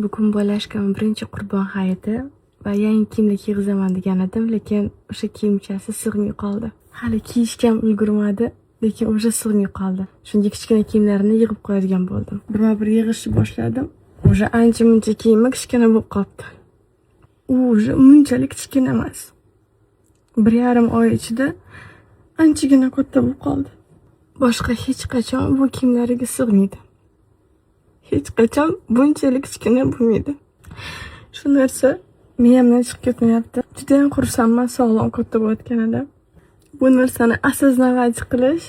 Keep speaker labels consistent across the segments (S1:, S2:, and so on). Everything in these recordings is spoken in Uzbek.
S1: Bugun bolashkam birinchi Qurbon hayiti va yangi kiyimlar kiygizaman degan edim, lekin o'sha kiyimchasi sig'may qoldi. Hali kiyishga ulgurmadi, lekin o'sha sig'may qoldi. Shunga kichkina kiyimlarini yig'ib qo'yadigan bo'ldim. Bir yig'ishni boshladim. O'sha ancha-muncha kiyimi kichkina bo'lib qoldi. U o'sha munchalik kichkina emas. 1,5 oy ichida anchagina katta bo'lib qoldi. Boshqa hech qachon bu kiyimlariga sig'maydi. Hech qachon bunchalik kichkina bo'lmaydi. Shu narsa miyamdan chiqib ketmayapti. Juda ham xursandman sog'lom katta bo'layotganidan. Bu narsani осознавать qilish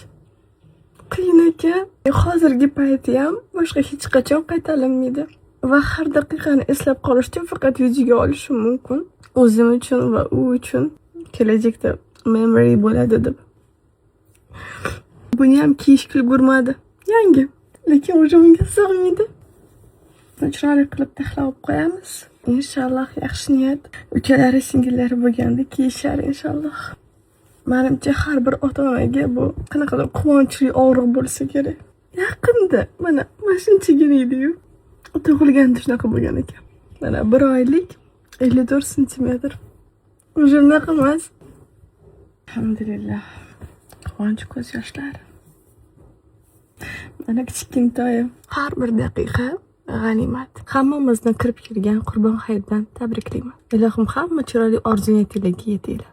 S1: qiyin ekan. Hozirgi payti ham boshqa hech qachon qaytarilmaydi. Va har daqiqani eslab qolish uchun faqat videoga olishim mumkin. O'zim uchun va u uchun kelajakda memory bo'ladi deb. Buni ham kiyishga ulgurmadi. Yangi, lekin o'sha unga sig'maydi. Chiroyli qilib taxlab qo'yamiz. Inshaalloh yaxshi niyat. Ukalari, singillari bo'lganda kiyishar inshaalloh. Menimcha har bir ota-onaga bu qanaqadir quvonchli og'riq bo'lsa kerak. Yaqinda mana shunchagina edi-yu. Tug'ilganda shunaqa bo'lgan ekan. Mana 1 oylik 54 sm. O'zimnaqa emas. Alhamdulillah. Quvonch ko'z yoshlari. Mana kichkintoyim. Har bir daqiqa g'animat. Hammamizni kirib kelgan Qurbon hayitidan tabriklayman. Ilohim hamma chiroyli orzu-niyatlarga yetinglar.